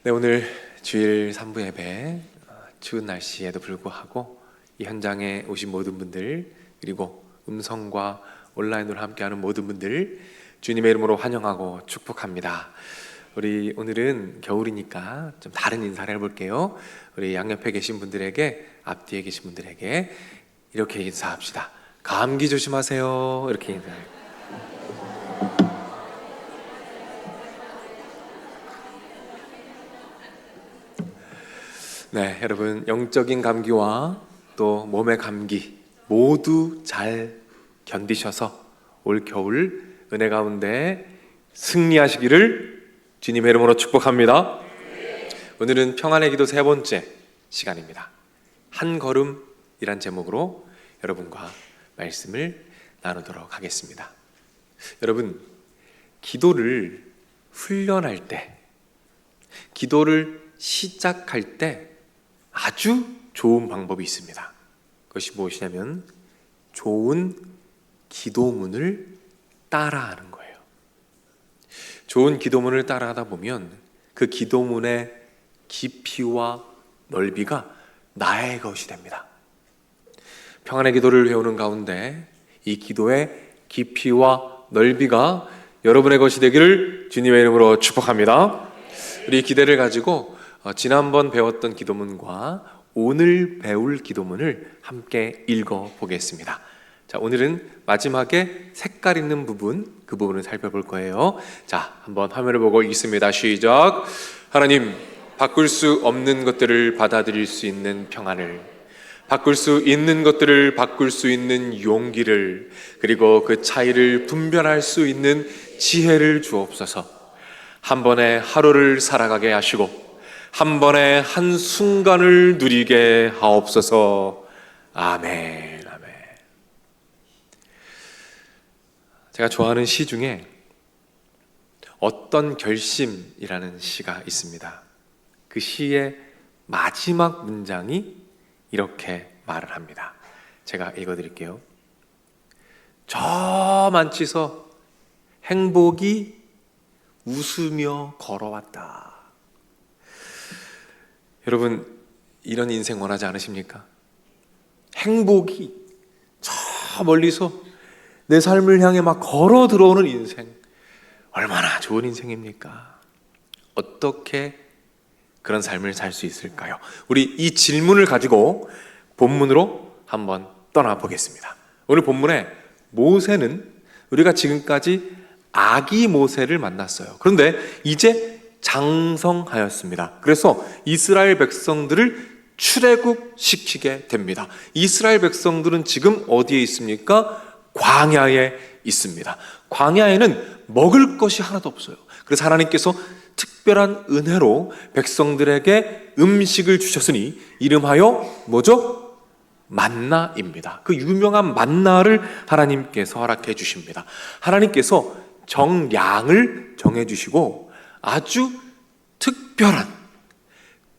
네, 오늘 주일 3부 예배, 추운 날씨에도 불구하고 이 현장에 오신 모든 분들, 그리고 음성과 온라인으로 함께하는 모든 분들 주님의 이름으로 환영하고 축복합니다. 우리 오늘은 겨울이니까 좀 다른 인사를 해볼게요. 우리 양옆에 계신 분들에게, 앞뒤에 계신 분들에게 이렇게 인사합시다. 감기 조심하세요. 이렇게 인사해요. 네, 여러분, 영적인 감기와 또 몸의 감기 모두 잘 견디셔서 올 겨울 은혜 가운데 승리하시기를 주님의 이름으로 축복합니다. 오늘은 평안의 기도 세 번째 시간입니다. 한 걸음이란 제목으로 여러분과 말씀을 나누도록 하겠습니다. 여러분, 기도를 훈련할 때, 기도를 시작할 때 아주 좋은 방법이 있습니다. 그것이 무엇이냐면 좋은 기도문을 따라하는 거예요. 좋은 기도문을 따라하다 보면 그 기도문의 깊이와 넓이가 나의 것이 됩니다. 평안의 기도를 배우는 가운데 이 기도의 깊이와 넓이가 여러분의 것이 되기를 주님의 이름으로 축복합니다. 우리 기대를 가지고 지난번 배웠던 기도문과 오늘 배울 기도문을 함께 읽어보겠습니다. 자, 오늘은 마지막에 색깔 있는 부분, 그 부분을 살펴볼 거예요. 자, 한번 화면을 보고 읽습니다. 시작. 하나님, 바꿀 수 없는 것들을 받아들일 수 있는 평안을, 바꿀 수 있는 것들을 바꿀 수 있는 용기를, 그리고 그 차이를 분별할 수 있는 지혜를 주옵소서. 한 번에 하루를 살아가게 하시고 한 번에 한 순간을 누리게 하옵소서. 아멘. 아멘. 제가 좋아하는 시 중에 어떤 결심이라는 시가 있습니다. 그 시의 마지막 문장이 이렇게 말을 합니다. 제가 읽어드릴게요. 저 만치서 행복이 웃으며 걸어왔다. 여러분, 이런 인생 원하지 않으십니까? 행복이 저 멀리서 내 삶을 향해 막 걸어 들어오는 인생, 얼마나 좋은 인생입니까? 어떻게 그런 삶을 살 수 있을까요? 우리 이 질문을 가지고 본문으로 한번 떠나보겠습니다. 오늘 본문에 모세는 우리가 지금까지 아기 모세를 만났어요. 그런데 이제 장성하였습니다. 그래서 이스라엘 백성들을 출애굽시키게 됩니다. 이스라엘 백성들은 지금 어디에 있습니까? 광야에 있습니다. 광야에는 먹을 것이 하나도 없어요. 그래서 하나님께서 특별한 은혜로 백성들에게 음식을 주셨으니 이름하여 뭐죠? 만나입니다. 그 유명한 만나를 하나님께서 허락해 주십니다. 하나님께서 정량을 정해주시고 아주 특별한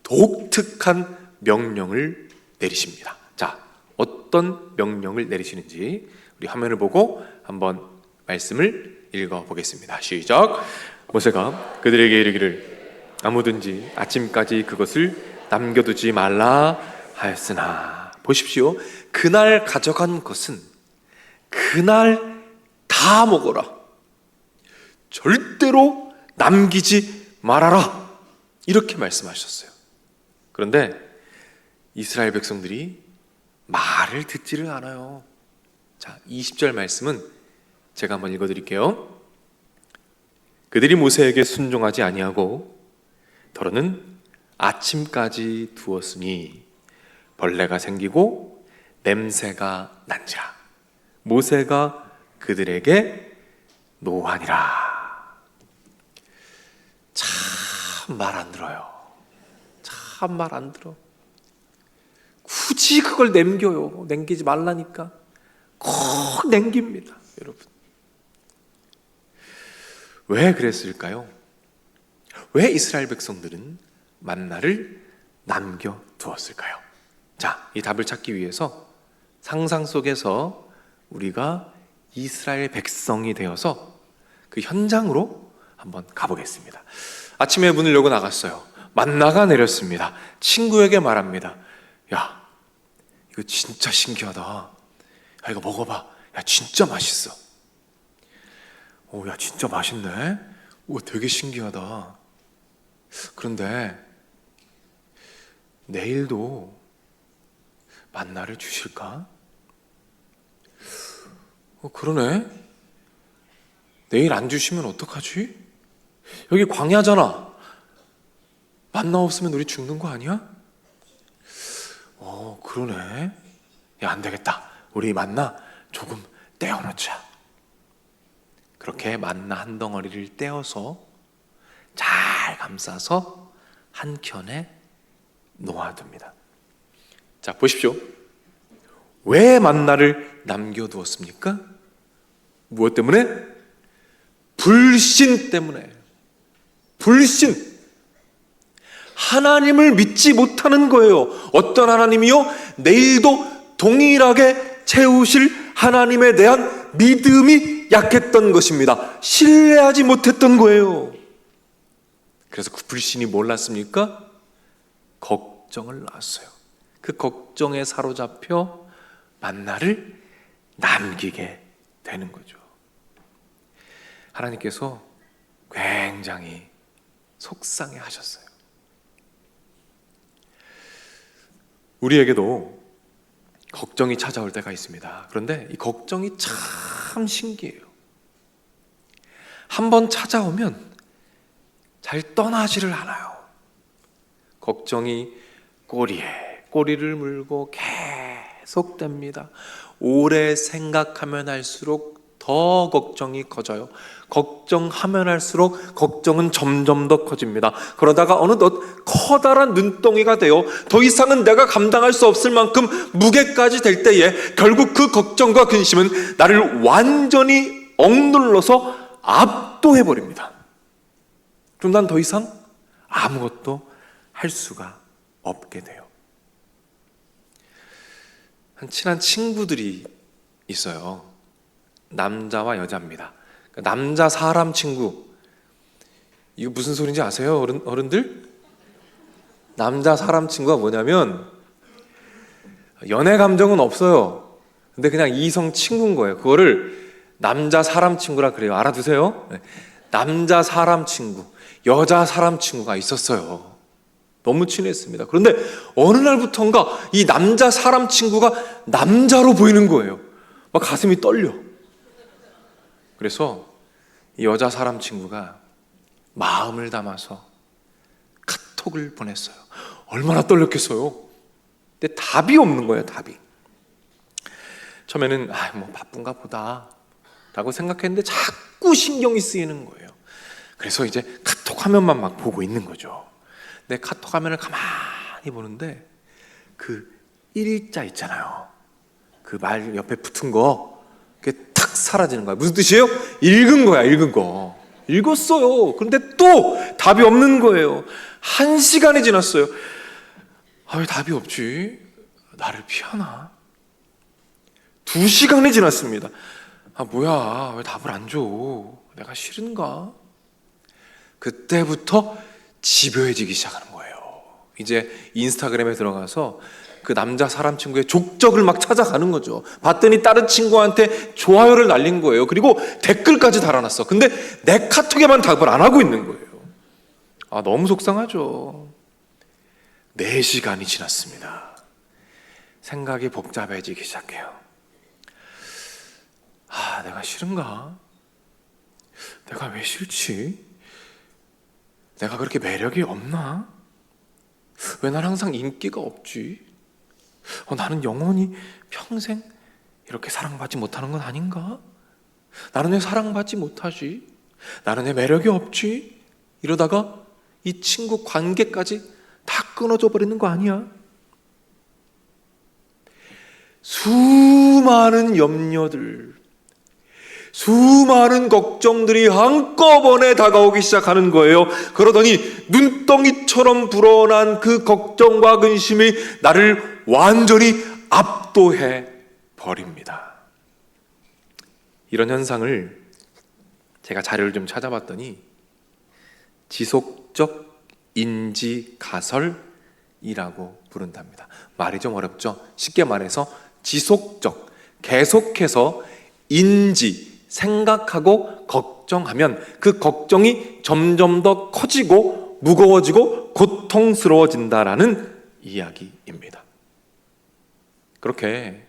독특한 명령을 내리십니다. 자, 어떤 명령을 내리시는지 우리 화면을 보고 한번 말씀을 읽어보겠습니다. 시작. 모세가 그들에게 이르기를 아무든지 아침까지 그것을 남겨두지 말라 하였으나, 보십시오. 그날 가져간 것은 그날 다 먹어라. 절대로 남기지 말아라. 이렇게 말씀하셨어요. 그런데 이스라엘 백성들이 말을 듣지를 않아요. 자, 20절 말씀은 제가 한번 읽어드릴게요. 그들이 모세에게 순종하지 아니하고 더러는 아침까지 두었으니 벌레가 생기고 냄새가 난지라. 모세가 그들에게 노하니라. 참 말 안 들어요. 참 말 안 들어. 굳이 그걸 남겨요. 남기지 말라니까 꼭 남깁니다. 여러분, 왜 그랬을까요? 왜 이스라엘 백성들은 만나를 남겨두었을까요? 자, 이 답을 찾기 위해서 상상 속에서 우리가 이스라엘 백성이 되어서 그 현장으로 한번 가보겠습니다. 아침에 문을 열고 나갔어요. 만나가 내렸습니다. 친구에게 말합니다. 야, 이거 진짜 신기하다. 야, 이거 먹어봐. 야, 진짜 맛있어. 오, 야, 진짜 맛있네. 오, 되게 신기하다. 그런데 내일도 만나를 주실까? 그러네. 내일 안 주시면 어떡하지? 여기 광야잖아. 만나 없으면 우리 죽는 거 아니야? 그러네. 야, 안 되겠다. 우리 만나 조금 떼어놓자. 그렇게 만나 한 덩어리를 떼어서 잘 감싸서 한 켠에 놓아둡니다. 자, 보십시오. 왜 만나를 남겨두었습니까? 무엇 때문에? 불신 때문에. 불신. 하나님을 믿지 못하는 거예요. 어떤 하나님이요? 내일도 동일하게 채우실 하나님에 대한 믿음이 약했던 것입니다. 신뢰하지 못했던 거예요. 그래서 그 불신이 뭘 낳습니까? 걱정을 낳았어요. 그 걱정에 사로잡혀 만나를 남기게 되는 거죠. 하나님께서 굉장히 속상해 하셨어요. 우리에게도 걱정이 찾아올 때가 있습니다. 그런데 이 걱정이 참 신기해요. 한번 찾아오면 잘 떠나지를 않아요. 걱정이 꼬리에 꼬리를 물고 계속됩니다. 오래 생각하면 할수록 더 걱정이 커져요. 걱정하면 할수록 걱정은 점점 더 커집니다. 그러다가 어느덧 커다란 눈덩이가 되어 더 이상은 내가 감당할 수 없을 만큼 무게까지 될 때에 결국 그 걱정과 근심은 나를 완전히 억눌러서 압도해버립니다. 그럼 난 더 이상 아무것도 할 수가 없게 돼요. 한 친한 친구들이 있어요. 남자와 여자입니다. 남자 사람 친구. 이거 무슨 소리인지 아세요? 어른들? 남자 사람 친구가 뭐냐면 연애 감정은 없어요. 근데 그냥 이성 친구인 거예요. 그거를 남자 사람 친구라 그래요. 알아두세요. 남자 사람 친구, 여자 사람 친구가 있었어요. 너무 친했습니다. 그런데 어느 날부턴가 이 남자 사람 친구가 남자로 보이는 거예요. 막 가슴이 떨려. 그래서 이 여자 사람 친구가 마음을 담아서 카톡을 보냈어요. 얼마나 떨렸겠어요. 근데 답이 없는 거예요. 답이. 처음에는 뭐 바쁜가 보다 라고 생각했는데 자꾸 신경이 쓰이는 거예요. 그래서 이제 카톡 화면만 막 보고 있는 거죠. 내 카톡 화면을 가만히 보는데 그 일자 있잖아요. 그 말 옆에 붙은 거 그게 탁 사라지는 거야. 무슨 뜻이에요? 읽은 거야. 읽은 거. 읽었어요. 그런데 또 답이 없는 거예요. 1시간이 지났어요. 왜 답이 없지? 나를 피하나? 2시간이 지났습니다. 뭐야, 왜 답을 안 줘? 내가 싫은가? 그때부터 집요해지기 시작하는 거예요. 이제 인스타그램에 들어가서 그 남자 사람 친구의 족적을 막 찾아가는 거죠. 봤더니 다른 친구한테 좋아요를 날린 거예요. 그리고 댓글까지 달아놨어. 근데 내 카톡에만 답을 안 하고 있는 거예요. 너무 속상하죠. 4시간이 지났습니다. 생각이 복잡해지기 시작해요. 내가 싫은가? 내가 왜 싫지? 내가 그렇게 매력이 없나? 왜 난 항상 인기가 없지? 나는 영원히 평생 이렇게 사랑받지 못하는 건 아닌가? 나는 왜 사랑받지 못하지? 나는 왜 매력이 없지? 이러다가 이 친구 관계까지 다 끊어져 버리는 거 아니야? 수많은 염려들, 수많은 걱정들이 한꺼번에 다가오기 시작하는 거예요. 그러더니 눈덩이처럼 불어난 그 걱정과 근심이 나를 완전히 압도해 버립니다. 이런 현상을 제가 자료를 좀 찾아봤더니 지속적 인지가설이라고 부른답니다. 말이 좀 어렵죠? 쉽게 말해서 지속적, 계속해서 생각하고 걱정하면 그 걱정이 점점 더 커지고 무거워지고 고통스러워진다라는 이야기입니다. 그렇게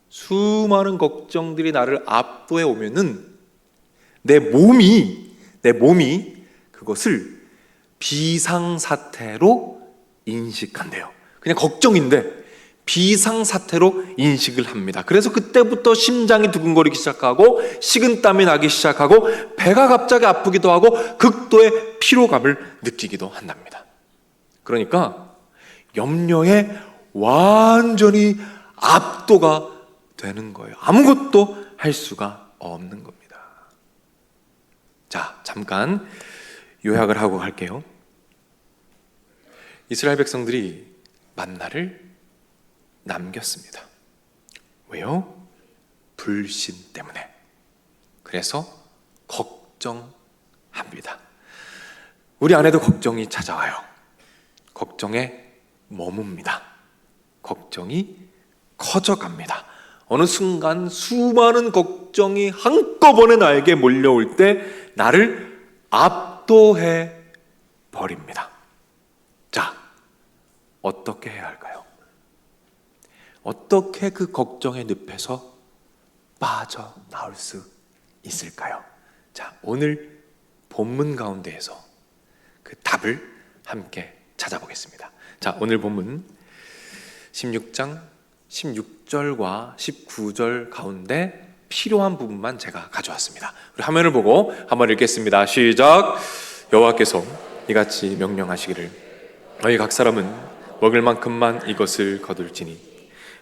수많은 걱정들이 나를 압도해 오면은 내 몸이 그것을 비상사태로 인식한대요. 그냥 걱정인데 비상사태로 인식을 합니다. 그래서 그때부터 심장이 두근거리기 시작하고 식은땀이 나기 시작하고 배가 갑자기 아프기도 하고 극도의 피로감을 느끼기도 한답니다. 그러니까 염려에 완전히 압도가 되는 거예요. 아무것도 할 수가 없는 겁니다. 자, 잠깐 요약을 하고 갈게요. 이스라엘 백성들이 만나를 남겼습니다. 왜요? 불신 때문에. 그래서 걱정합니다. 우리 안에도 걱정이 찾아와요. 걱정에 머뭅니다. 걱정이 커져갑니다. 어느 순간 수많은 걱정이 한꺼번에 나에게 몰려올 때 나를 압도해 버립니다. 자, 어떻게 해야 할까요? 어떻게 그 걱정의 늪에서 빠져나올 수 있을까요? 자, 오늘 본문 가운데에서 그 답을 함께 찾아보겠습니다. 자, 오늘 본문 16장 16절과 19절 가운데 필요한 부분만 제가 가져왔습니다. 우리 화면을 보고 한번 읽겠습니다. 시작. 여호와께서 이같이 명령하시기를 너희 각 사람은 먹을 만큼만 이것을 거둘지니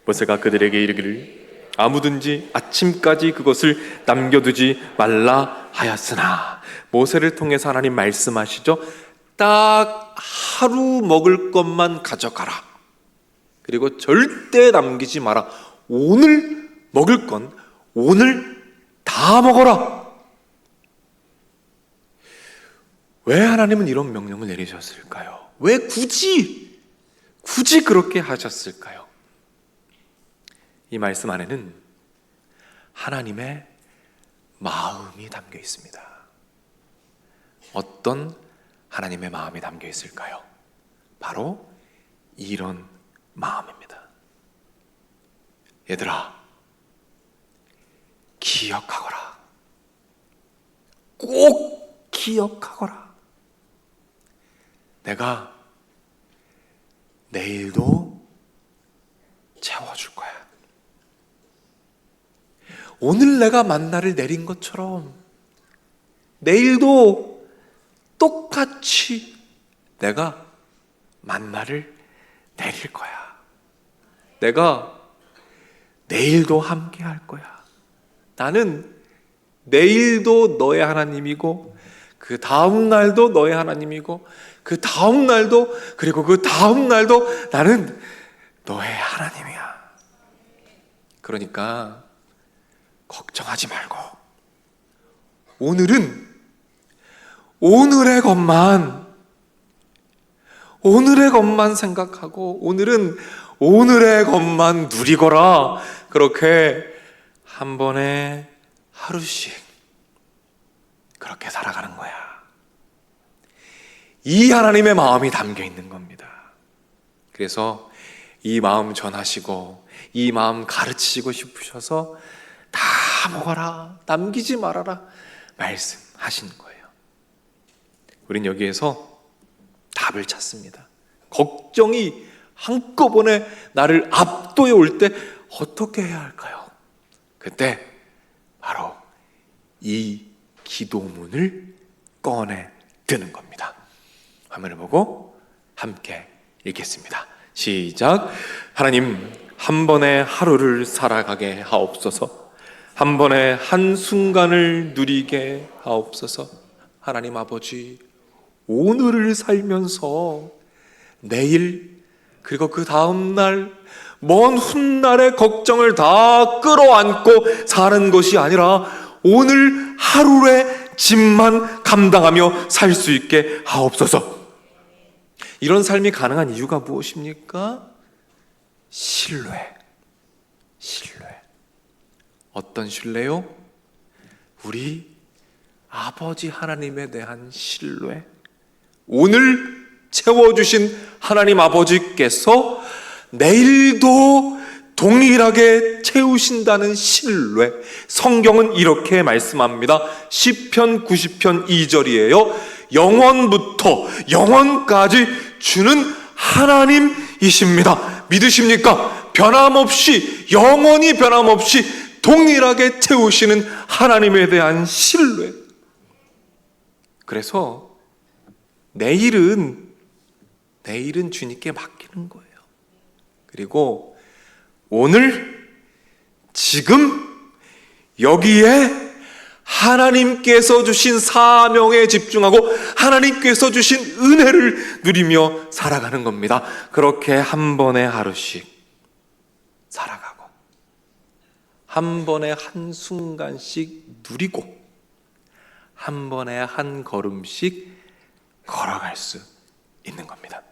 모세가 그들에게 이르기를 아무든지 아침까지 그것을 남겨두지 말라 하였으나 모세를 통해서 하나님 말씀하시죠. 딱 하루 먹을 것만 가져가라. 그리고 절대 남기지 마라. 오늘 먹을 건 오늘 다 먹어라. 왜 하나님은 이런 명령을 내리셨을까요? 왜 굳이 그렇게 하셨을까요? 이 말씀 안에는 하나님의 마음이 담겨 있습니다. 어떤 하나님의 마음이 담겨 있을까요? 바로 이런 마음입니다. 얘들아, 기억하거라. 꼭 기억하거라. 내가 내일도 채워줄 거야. 오늘 내가 만나를 내린 것처럼 내일도 똑같이 내가 만나를 내릴 거야. 내가 내일도 함께 할 거야. 나는 내일도 너의 하나님이고 그 다음 날도 너의 하나님이고 그 다음 날도 그리고 그 다음 날도 나는 너의 하나님이야. 그러니까 걱정하지 말고 오늘은 오늘의 것만 생각하고 오늘은 오늘의 것만 누리거라. 그렇게 한 번에 하루씩 그렇게 살아가는 거야. 이 하나님의 마음이 담겨 있는 겁니다. 그래서 이 마음 전하시고 이 마음 가르치시고 싶으셔서 다 먹어라, 남기지 말아라 말씀하시는 거예요. 우린 여기에서 답을 찾습니다. 걱정이 한꺼번에 나를 압도해 올 때 어떻게 해야 할까요? 그때 바로 이 기도문을 꺼내 드는 겁니다. 화면을 보고 함께 읽겠습니다. 시작. 하나님, 한 번에 하루를 살아가게 하옵소서. 한 번에 한순간을 누리게 하옵소서. 하나님 아버지, 오늘을 살면서 내일 그리고 그 다음 날 먼 훗날의 걱정을 다 끌어안고 사는 것이 아니라 오늘 하루의 짐만 감당하며 살 수 있게 하옵소서. 이런 삶이 가능한 이유가 무엇입니까? 신뢰. 어떤 신뢰요? 우리 아버지 하나님에 대한 신뢰. 오늘 채워주신 하나님 아버지께서 내일도 동일하게 채우신다는 신뢰. 성경은 이렇게 말씀합니다. 시편 90편 2절이에요. 영원부터 영원까지 주는 하나님이십니다. 믿으십니까? 변함없이, 영원히 변함없이 동일하게 채우시는 하나님에 대한 신뢰. 그래서 내일은 주님께 맡기는 거예요. 그리고 오늘, 지금 여기에 하나님께서 주신 사명에 집중하고 하나님께서 주신 은혜를 누리며 살아가는 겁니다. 그렇게 한 번에 하루씩 살아가고 한 번에 한 순간씩 누리고 한 번에 한 걸음씩 걸어갈 수 있는 겁니다.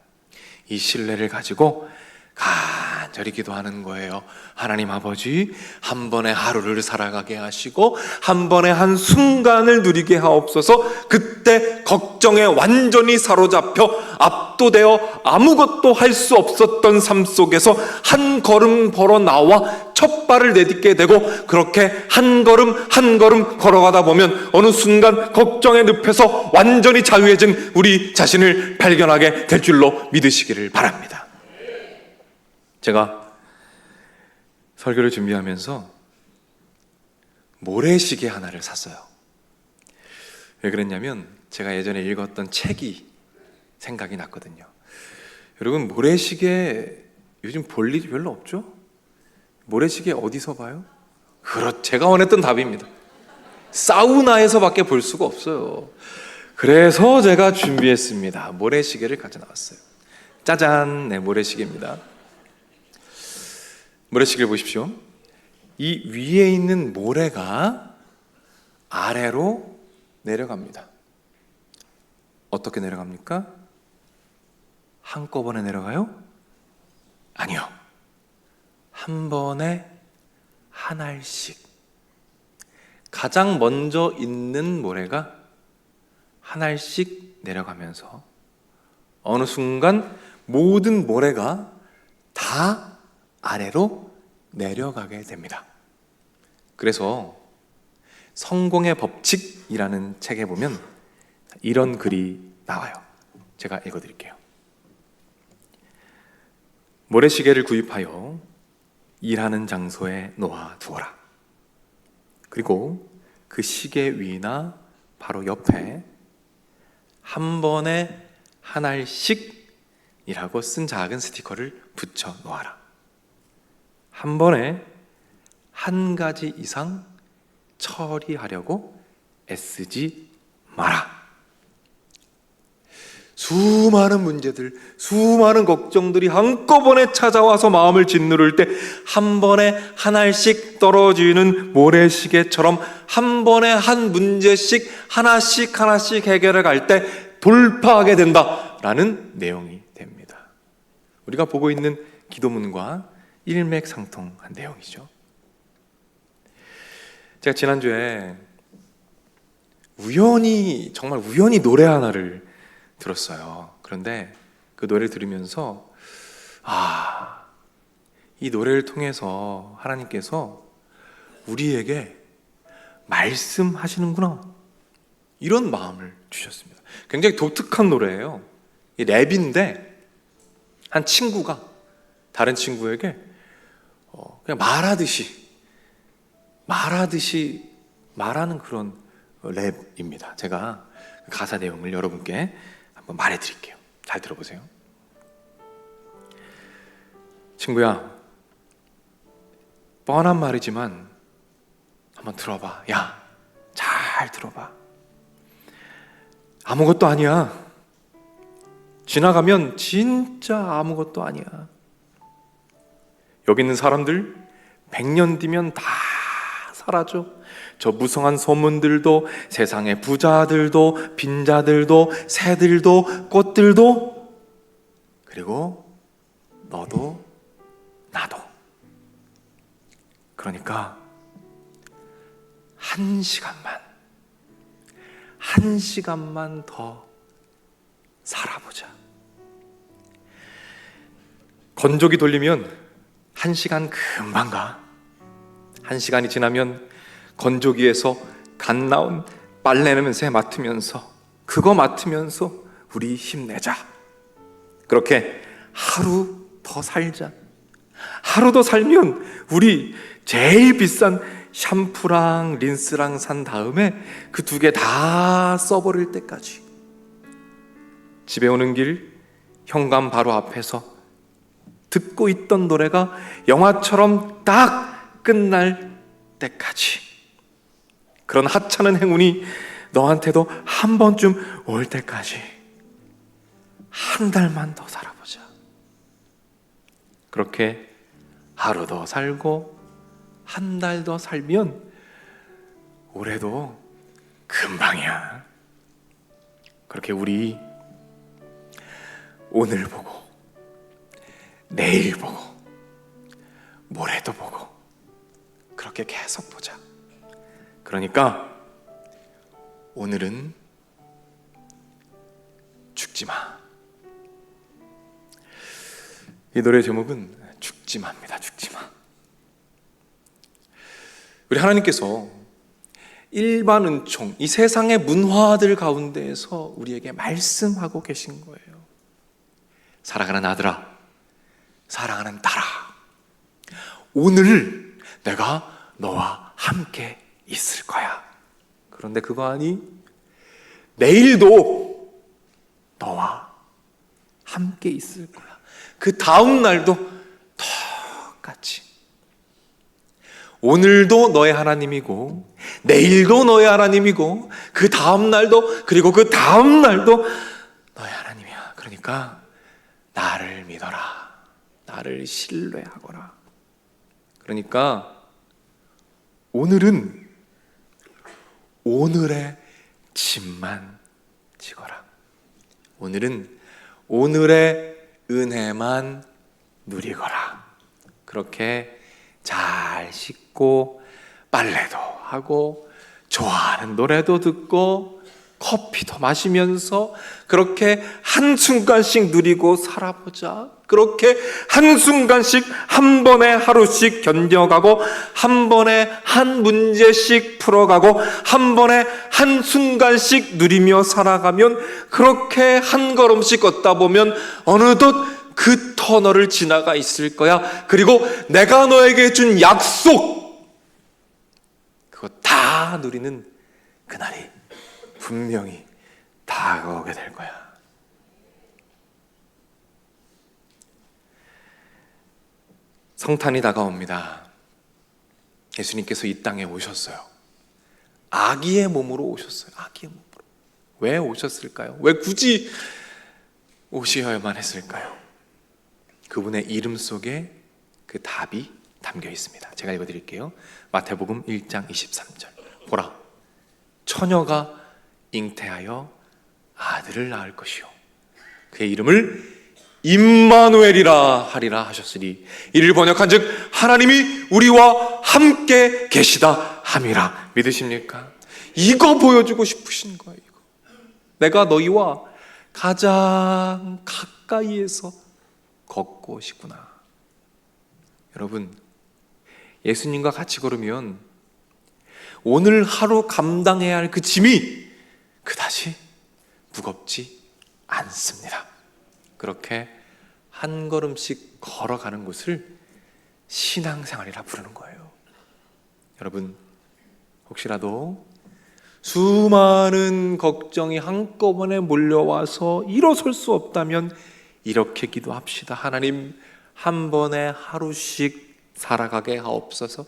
이 신뢰를 가지고 간절히 기도하는 거예요. 하나님 아버지, 한 번의 하루를 살아가게 하시고 한 번의 한 순간을 누리게 하옵소서. 그때 걱정에 완전히 사로잡혀 압도되어 아무것도 할 수 없었던 삶 속에서 한 걸음 걸어 나와 첫 발을 내딛게 되고, 그렇게 한 걸음 한 걸음 걸어가다 보면 어느 순간 걱정의 늪에서 완전히 자유해진 우리 자신을 발견하게 될 줄로 믿으시기를 바랍니다. 제가 설교를 준비하면서 모래시계 하나를 샀어요. 왜 그랬냐면 제가 예전에 읽었던 책이 생각이 났거든요. 여러분, 모래시계 요즘 볼 일이 별로 없죠? 모래시계 어디서 봐요? 제가 원했던 답입니다. 사우나에서밖에 볼 수가 없어요. 그래서 제가 준비했습니다. 모래시계를 가져 나왔어요. 짜잔, 네, 모래시계입니다. 모래시계를 보십시오. 이 위에 있는 모래가 아래로 내려갑니다. 어떻게 내려갑니까? 한꺼번에 내려가요? 아니요. 한 번에 한 알씩. 가장 먼저 있는 모래가 한 알씩 내려가면서 어느 순간 모든 모래가 다 아래로 내려가게 됩니다. 그래서 성공의 법칙이라는 책에 보면 이런 글이 나와요. 제가 읽어드릴게요. 모래시계를 구입하여 일하는 장소에 놓아 두어라. 그리고 그 시계 위나 바로 옆에 한 번에 한 알씩이라고 쓴 작은 스티커를 붙여 놓아라. 한 번에 한 가지 이상 처리하려고 애쓰지 마라. 수많은 문제들, 수많은 걱정들이 한꺼번에 찾아와서 마음을 짓누를 때 한 번에 한 알씩 떨어지는 모래시계처럼 한 번에 한 문제씩 하나씩 해결해 갈 때 돌파하게 된다라는 내용이 됩니다. 우리가 보고 있는 기도문과 일맥상통한 내용이죠. 제가 지난주에 정말 우연히 노래 하나를 들었어요. 그런데 그 노래를 들으면서 이 노래를 통해서 하나님께서 우리에게 말씀하시는구나, 이런 마음을 주셨습니다. 굉장히 독특한 노래예요. 이 랩인데 한 친구가 다른 친구에게 그냥 말하듯이 말하는 그런 랩입니다. 제가 가사 내용을 여러분께 한번 말해드릴게요. 잘 들어보세요. 친구야, 뻔한 말이지만 한번 들어봐. 야, 잘 들어봐. 아무것도 아니야. 지나가면 진짜 아무것도 아니야. 여기 있는 사람들 100년 뒤면 다 사라져. 저 무성한 소문들도, 세상의 부자들도, 빈자들도, 새들도, 꽃들도 그리고 너도 나도. 그러니까 한 시간만 더 살아보자. 건조기 돌리면 1시간 금방 가. 1시간이 지나면 건조기에서 갓 나온 빨래 냄새 맡으면서, 그거 맡으면서 우리 힘내자. 그렇게 하루 더 살자. 하루 더 살면 우리 제일 비싼 샴푸랑 린스랑 산 다음에 그 2개 다 써버릴 때까지. 집에 오는 길 현관 바로 앞에서 듣고 있던 노래가 영화처럼 딱 끝날 때까지. 그런 하찮은 행운이 너한테도 한 번쯤 올 때까지 한 달만 더 살아보자. 그렇게 하루 더 살고 한 달 더 살면 올해도 금방이야. 그렇게 우리 오늘 보고 내일 보고 모레도 보고 그렇게 계속 보자. 그러니까 오늘은 죽지 마. 이 노래 제목은 죽지 마입니다. 죽지 마. 우리 하나님께서 일반 은총, 이 세상의 문화들 가운데에서 우리에게 말씀하고 계신 거예요. 사랑하는 아들아, 사랑하는 딸아, 오늘 내가 너와 함께 있을 거야. 그런데 그거 아니? 내일도 너와 함께 있을 거야. 그 다음 날도 똑같이. 오늘도 너의 하나님이고 내일도 너의 하나님이고 그 다음 날도, 그리고 그 다음 날도 너의 하나님이야. 그러니까 나를 믿어라. 나를 신뢰하거라. 그러니까 오늘은 오늘의 짐만 지거라. 오늘은 오늘의 은혜만 누리거라. 그렇게 잘 씻고 빨래도 하고 좋아하는 노래도 듣고 커피도 마시면서 그렇게 한순간씩 누리고 살아보자. 그렇게 한순간씩, 한 번에 하루씩 견뎌가고, 한 번에 한 문제씩 풀어가고, 한 번에 한순간씩 누리며 살아가면, 그렇게 한 걸음씩 걷다 보면 어느덧 그 터널을 지나가 있을 거야. 그리고 내가 너에게 준 약속, 그거 다 누리는 그날이 분명히 다가오게 될 거야. 성탄이 다가옵니다. 예수님께서 이 땅에 오셨어요. 아기의 몸으로 오셨어요. 아기의 몸으로. 왜 오셨을까요? 왜 굳이 오셔야만 했을까요? 그분의 이름 속에 그 답이 담겨 있습니다. 제가 읽어드릴게요. 마태복음 1장 23절. 보라, 처녀가 잉태하여 아들을 낳을 것이요 그의 이름을 임마누엘이라 하리라 하셨으니, 이를 번역한즉 하나님이 우리와 함께 계시다 함이라. 믿으십니까? 이거 보여주고 싶으신 거예요. 이거. 내가 너희와 가장 가까이에서 걷고 싶구나. 여러분, 예수님과 같이 걸으면 오늘 하루 감당해야 할 그 짐이 그다지 무겁지 않습니다. 그렇게 한 걸음씩 걸어가는 것을 신앙생활이라 부르는 거예요. 여러분, 혹시라도 수많은 걱정이 한꺼번에 몰려와서 일어설 수 없다면 이렇게 기도합시다. 하나님, 한 번에 하루씩 살아가게 하옵소서.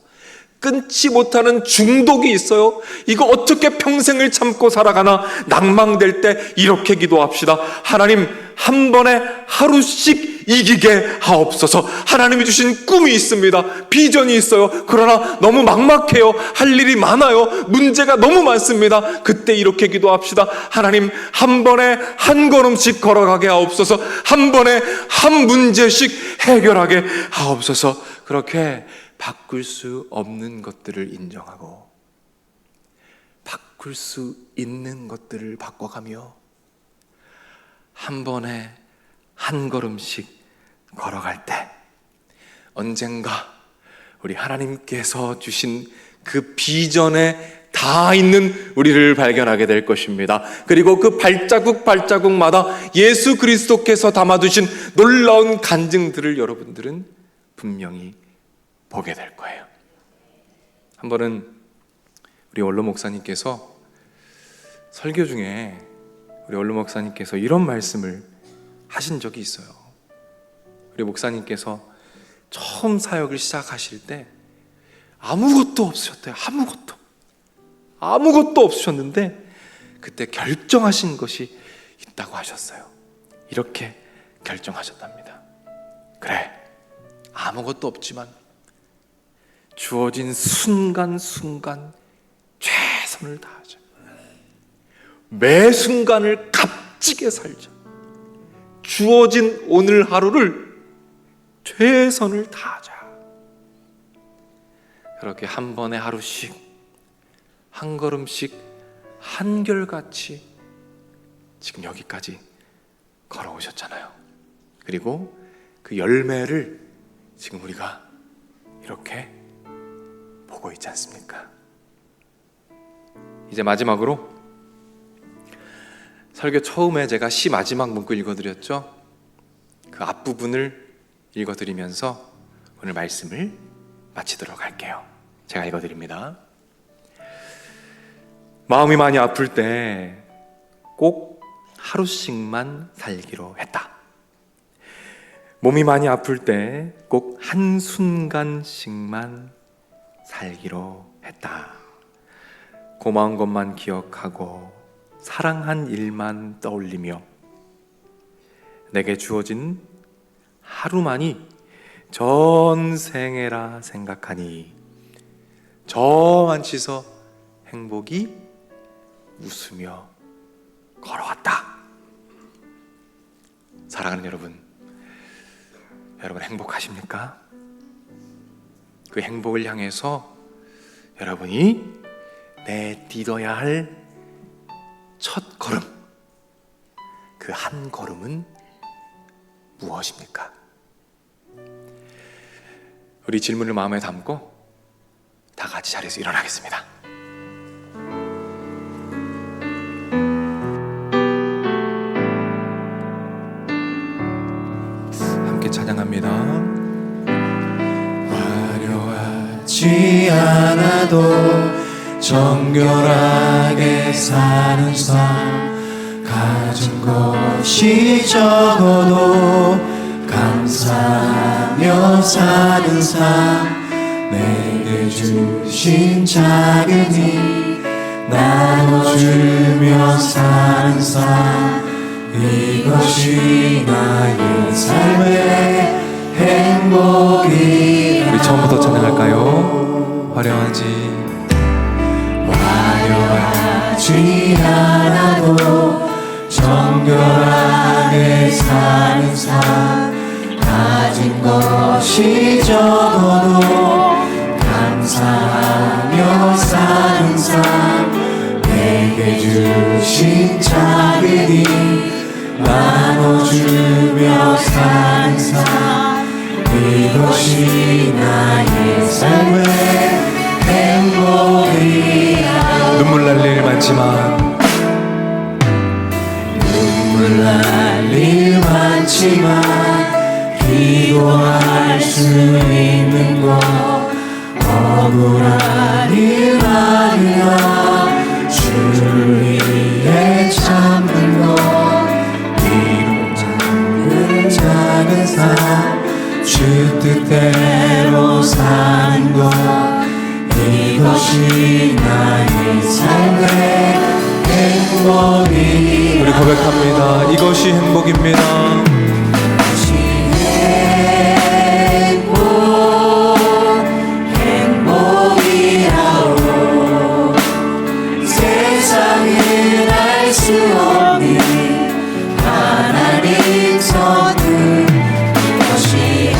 끊지 못하는 중독이 있어요. 이거 어떻게 평생을 참고 살아가나 낭망될 때 이렇게 기도합시다. 하나님, 한 번에 하루씩 이기게 하옵소서. 하나님이 주신 꿈이 있습니다. 비전이 있어요. 그러나 너무 막막해요. 할 일이 많아요. 문제가 너무 많습니다. 그때 이렇게 기도합시다. 하나님, 한 번에 한 걸음씩 걸어가게 하옵소서. 한 번에 한 문제씩 해결하게 하옵소서. 그렇게 바꿀 수 없는 것들을 인정하고 바꿀 수 있는 것들을 바꿔가며 한 번에 한 걸음씩 걸어갈 때 언젠가 우리 하나님께서 주신 그 비전에 다 있는 우리를 발견하게 될 것입니다. 그리고 그 발자국마다 예수 그리스도께서 담아두신 놀라운 간증들을 여러분들은 분명히 보게 될 거예요. 한 번은 우리 원로 목사님께서 설교 중에 우리 원로 목사님께서 이런 말씀을 하신 적이 있어요. 우리 목사님께서 처음 사역을 시작하실 때 아무것도 없으셨대요. 아무것도 없으셨는데 그때 결정하신 것이 있다고 하셨어요. 이렇게 결정하셨답니다. 그래, 아무것도 없지만 주어진 순간순간 최선을 다하자. 매 순간을 값지게 살자. 주어진 오늘 하루를 최선을 다하자. 그렇게 한 번에 하루씩 한 걸음씩 한결같이 지금 여기까지 걸어오셨잖아요. 그리고 그 열매를 지금 우리가 이렇게 보고 있지 않습니까? 이제 마지막으로 설교 처음에 제가 시 마지막 문구 읽어드렸죠. 그 앞부분을 읽어드리면서 오늘 말씀을 마치도록 할게요. 제가 읽어드립니다. 마음이 많이 아플 때 꼭 하루씩만 살기로 했다. 몸이 많이 아플 때 꼭 한순간씩만 살기로 했다. 고마운 것만 기억하고 사랑한 일만 떠올리며 내게 주어진 하루만이 전생애라 생각하니 저 만치서 행복이 웃으며 걸어왔다. 사랑하는 여러분 행복하십니까? 그 행복을 향해서 여러분이 내딛어야 할 첫 걸음, 그 한 걸음은 무엇입니까? 우리 질문을 마음에 담고 다 같이 자리에서 일어나겠습니다. 함께 찬양합니다. 화려하지 않아도 정결하게 사는 삶, 가진 것이 적어도 감사하며 사는 삶, 내게 주신 작은 일 나눠주며 사는 삶, 이것이 나의 삶의 행복이라. 우리 처음부터 찬양할까요? 화려하지 않아도 정결하게 사는 삶, 가진 것이 적어도 감사하며 사는 삶, 내게 주신 작은 일 나눠주며 사는 삶, 이것이 나의 삶의 행복이라. 눈물 날 일 많지만 기도할 수 있는 것, 억울한 일 아니라 주를 위해 참는 것, 비록 작은 삶 주 뜻대로 사는 것, 이것이 나의 삶의 행복이라 우리 고백합니다. 이것이 행복입니다. 행복이라오 세상은 알 수 없는 하나님 선물 이것이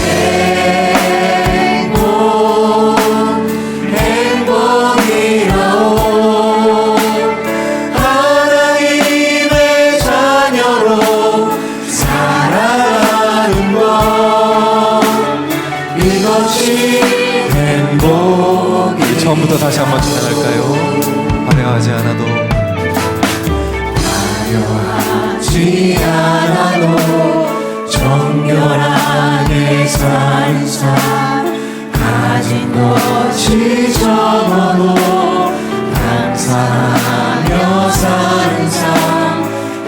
행복이라오 하나님의 자녀로 살아가는 것 이것이 행복이 처음부터 다시 한번 찬양할까요? 반응하지 않아도 화려하지 않아도 정결하게 사는 삶 가진 것이 적어도 감사하며 사는 삶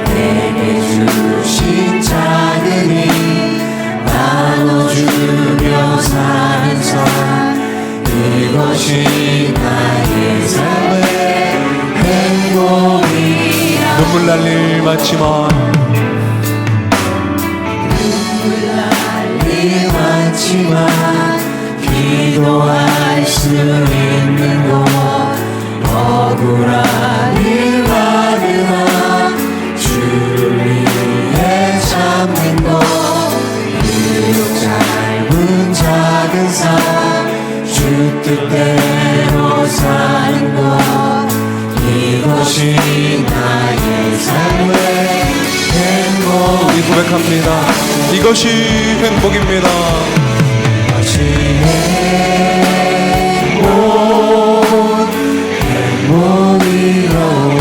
내게 주신 작은 힘 나눠주며 사는 삶 이것이 나의 삶의 행복이라 눈물 날 일 많지만 일 많지만 기도할 수 있는 곳 억울한 일 많으나 주를 위해 참는 것 비록 짧은 작은 삶 주 뜻대로 사는 것 이것이 나의 삶의 행복 우리 고백합니다. 이것이 행복입니다. 이것이 행복이라오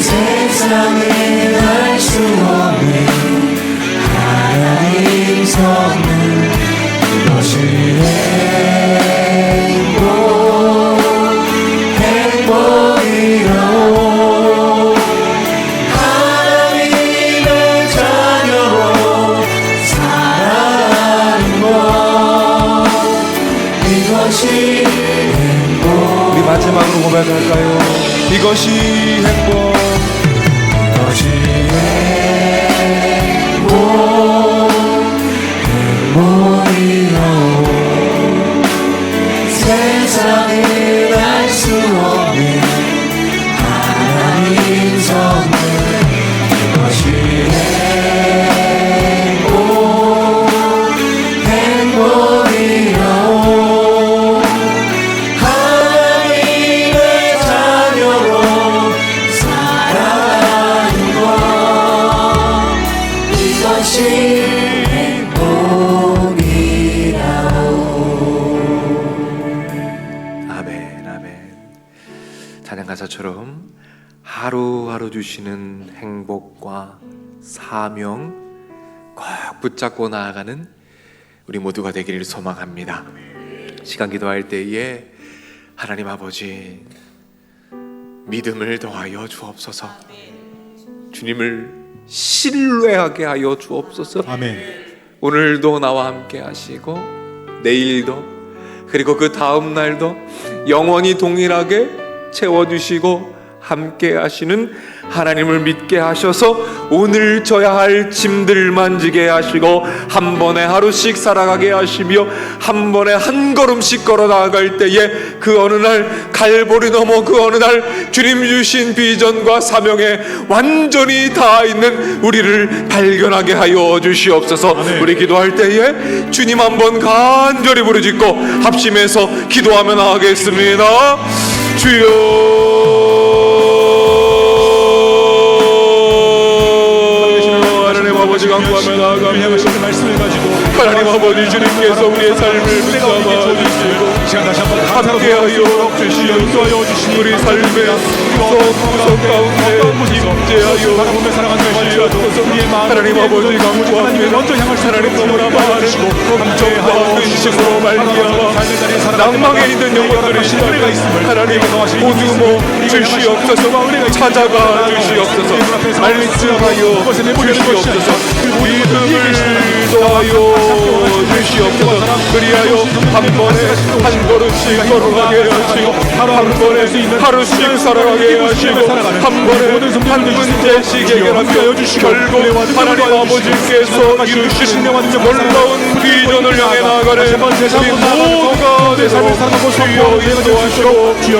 세상에 알 수 없는 하나님 선물 이것이 행복이라오 하나님의 자녀로 살아가는 것 이것이 행복 우리 마지막으로 고백할까요? 이것이 행복. 이것이 행복이라오 세상에 알 수 없는 하나님 선물 이것이 행복이라오 하나님의 자녀로 살아가는 것 이것이 아멘, 아멘. 찬양 가사처럼 하루하루 주시는 행복과 사명 꼭 붙잡고 나아가는 우리 모두가 되기를 소망합니다. 시간 기도할 때에 하나님 아버지 믿음을 더하여 주옵소서. 주님을 신뢰하게 하여 주옵소서. 아멘. 오늘도 나와 함께 하시고 내일도 그리고 그 다음 날도 영원히 동일하게 채워주시고 함께 하시는 하나님을 믿게 하셔서 오늘 져야 할 짐들 만지게 하시고 한 번에 하루씩 살아가게 하시며 한 번에 한 걸음씩 걸어 나아갈 때에 그 어느 날 갈보리 넘어 그 어느 날 주님 주신 비전과 사명에 완전히 닿아 있는 우리를 발견하게 하여 주시옵소서. 우리 기도할 때에 주님 한번 간절히 부르짖고 합심해서 기도하며 나가겠습니다. 주여 아버지 강구하며 나아가며 말씀을 가지고 하나님 아버지 주님께서 우리의 삶을 붙잡아 주시고 함께하여 주시옵소서. 우리 삶의 구석 가운데 임재하여 주시옵소서. 하나님 아버지 강구하며 하나님 너무나 많은 감정과 의식으로 말미암아 낭망에 있는 영혼들의 시간을 하나님 보듬어 주시옵소서. 찾아가 주시옵소서. 말씀하여 주시옵소서. 믿음을 더하여 주시옵소서. 그리하여 한 번에 한 걸음씩 걸어가게 하시고 한 번에 하루씩 살아가게 하시고 한 번에 한 문제씩 해결하며 결국 하나님 아버지께서 이루시는 놀라운 비전을 향해 나아가는 우리 모두가 되도록 주여 인도하시고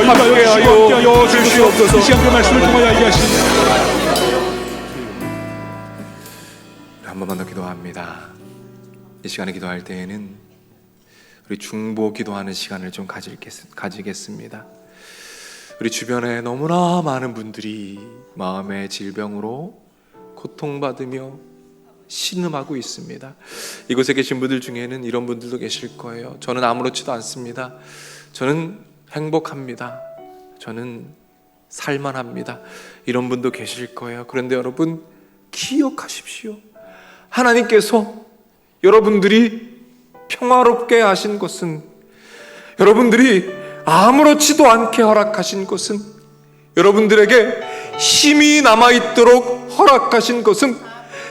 함께하여 주시옵소서. 이 시간 그 말씀을 통하여 얘기하십니다. 한 번만 더 기도합니다. 이 시간에 기도할 때에는 우리 중보 기도하는 시간을 좀 가지겠습니다. 우리 주변에 너무나 많은 분들이 마음의 질병으로 고통받으며 신음하고 있습니다. 이곳에 계신 분들 중에는 이런 분들도 계실 거예요. 저는 아무렇지도 않습니다. 저는 행복합니다. 저는 살만합니다. 이런 분도 계실 거예요. 그런데 여러분 기억하십시오. 하나님께서 여러분들이 평화롭게 하신 것은, 여러분들이 아무렇지도 않게 허락하신 것은, 여러분들에게 힘이 남아있도록 허락하신 것은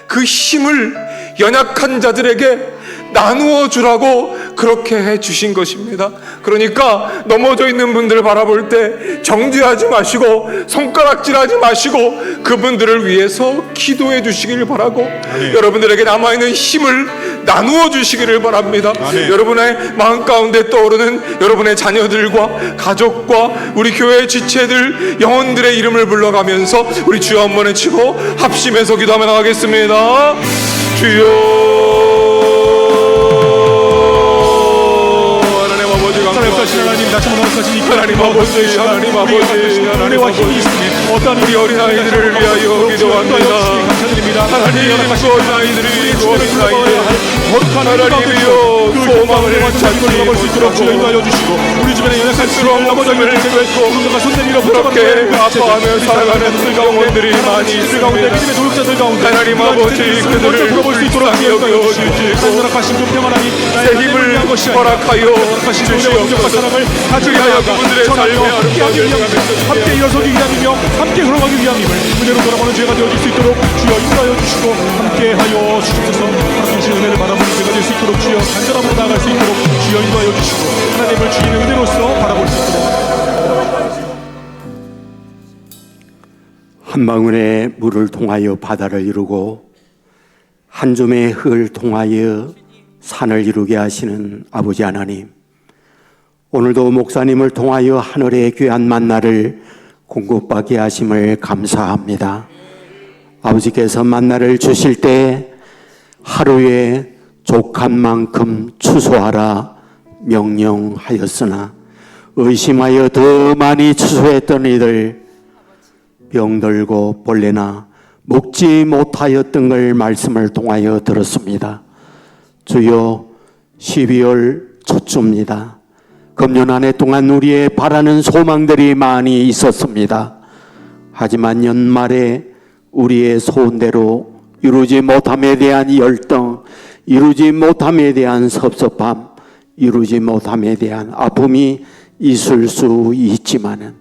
그 힘을 연약한 자들에게 나누어 주라고 그렇게 해 주신 것입니다. 그러니까 넘어져 있는 분들을 바라볼 때 정죄하지 마시고 손가락질하지 마시고 그분들을 위해서 기도해 주시기를 바라고, 여러분들에게 남아있는 힘을 나누어 주시기를 바랍니다. 여러분의 마음 가운데 떠오르는 여러분의 자녀들과 가족과 우리 교회 지체들 영혼들의 이름을 불러가면서 우리 주여 한번 외치고 합심해서 기도하며 나가겠습니다. 주여 하나님, 다시 한번 오늘까지 하나님 아버지, 하나님 아버지, 하나님 아버지, 어떤 우리 어린 아이들을 위하여 기도합니다. 감사드립니다. 하나님 어린 아이들이 어린 아이들 하나님이여 소망을 찾고 넘어갈 수 있도록 주여 인도하여 주시고, 우리 주변에 연약한 스스로 목숨을 내뱉고 누군가 손 내밀어 그렇게 아파하며 살아가는 영혼들이 많이 있습니다. 믿음의 조력자들 가운데 하나님 아버지, 그들을 돌아볼 수 있도록 불쌍히 여겨주시고 허락하신 그 평안함이 새 힘을 허락하여 주시옵소서. 그리하여 그분들의 삶의 아름다움을 함께 일어서기 위함이며 함께 걸어가기 위함임을 은혜로 돌아보는 죄가 되어질 수 있도록 주여 인도하여 주시고 함께하여 주시옵소서. 하나님의 은혜를 바라보는 죄가 될 수 있도록 주여 간절함으로 나아갈 수 있도록 주여 인도하여 주시고 하나님을 주님의 은혜로서 바라볼 수 있도록. 한 방울의 물을 통하여 바다를 이루고 한 줌의 흙을 통하여 산을 이루게 하시는 아버지 하나님, 오늘도 목사님을 통하여 하늘의 귀한 만나를 공급받게 하심을 감사합니다. 아버지께서 만나를 주실 때 하루에 족한 만큼 추수하라 명령하였으나 의심하여 더 많이 추수했던 이들 병들고 벌레나 먹지 못하였던 걸 말씀을 통하여 들었습니다. 주여, 12월 첫 주입니다. 금년 한 해 동안 우리의 바라는 소망들이 많이 있었습니다. 하지만 연말에 우리의 소원대로 이루지 못함에 대한 열등, 이루지 못함에 대한 섭섭함, 이루지 못함에 대한 아픔이 있을 수 있지만은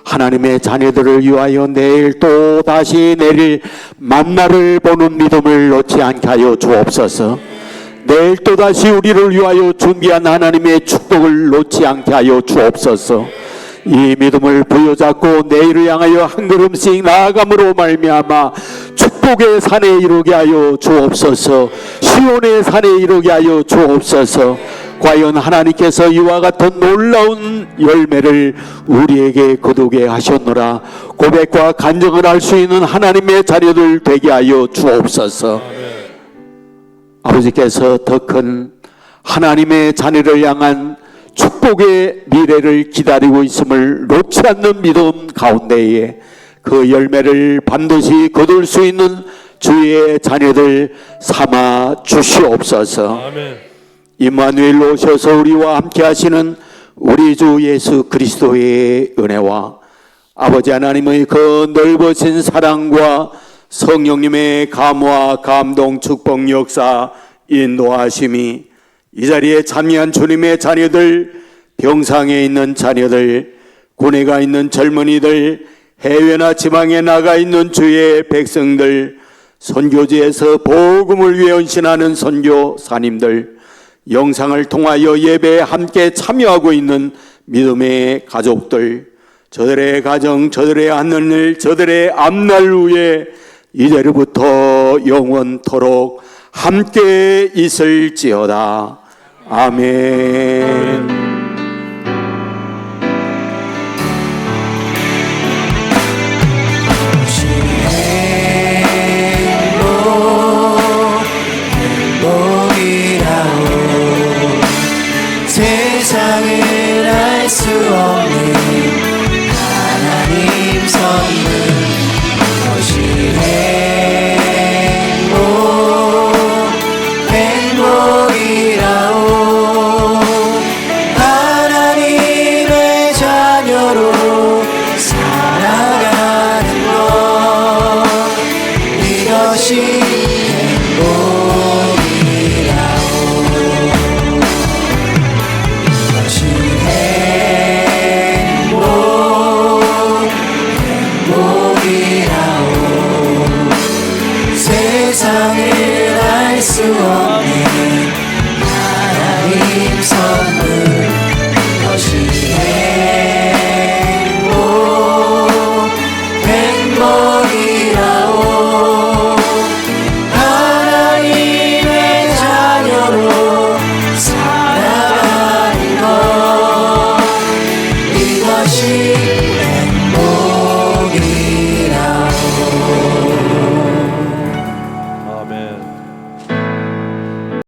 하나님의 자녀들을 위하여 내일 또 다시 내릴 만나를 보는 믿음을 놓지 않게 하여 주옵소서. 내일 또다시 우리를 위하여 준비한 하나님의 축복을 놓지 않게 하여 주옵소서. 이 믿음을 부여잡고 내일을 향하여 한 걸음씩 나아감으로 말미암아 축복의 산에 이르게 하여 주옵소서. 시온의 산에 이르게 하여 주옵소서. 과연 하나님께서 이와 같은 놀라운 열매를 우리에게 거두게 하셨노라. 고백과 간증을 할 수 있는 하나님의 자녀들 되게 하여 주옵소서. 아버지께서 더 큰 하나님의 자녀를 향한 축복의 미래를 기다리고 있음을 놓지 않는 믿음 가운데에 그 열매를 반드시 거둘 수 있는 주의 자녀들 삼아 주시옵소서. 아멘. 임마누엘 오셔서 우리와 함께 하시는 우리 주 예수 그리스도의 은혜와 아버지 하나님의 그 넓으신 사랑과 성령님의 감화, 감동, 축복, 역사, 인도하심이 이 자리에 참여한 주님의 자녀들, 병상에 있는 자녀들, 군에 가 있는 젊은이들, 해외나 지방에 나가 있는 주의 백성들, 선교지에서 복음을 위해 헌신하는 선교사님들, 영상을 통하여 예배에 함께 참여하고 있는 믿음의 가족들, 저들의 가정, 저들의 하늘, 저들의 앞날 후에 이제로부터 영원토록 함께 있을지어다. 아멘. 세상을 알 수 없는 하나님 선물, 이것이 행복이라오. 하나님의 자녀로 살아가는 것, 이것이 세상을 알 수 없는 하나님 선물, 이것이 행복이라오. 하나님의 자녀로 살아가는 것, 이것이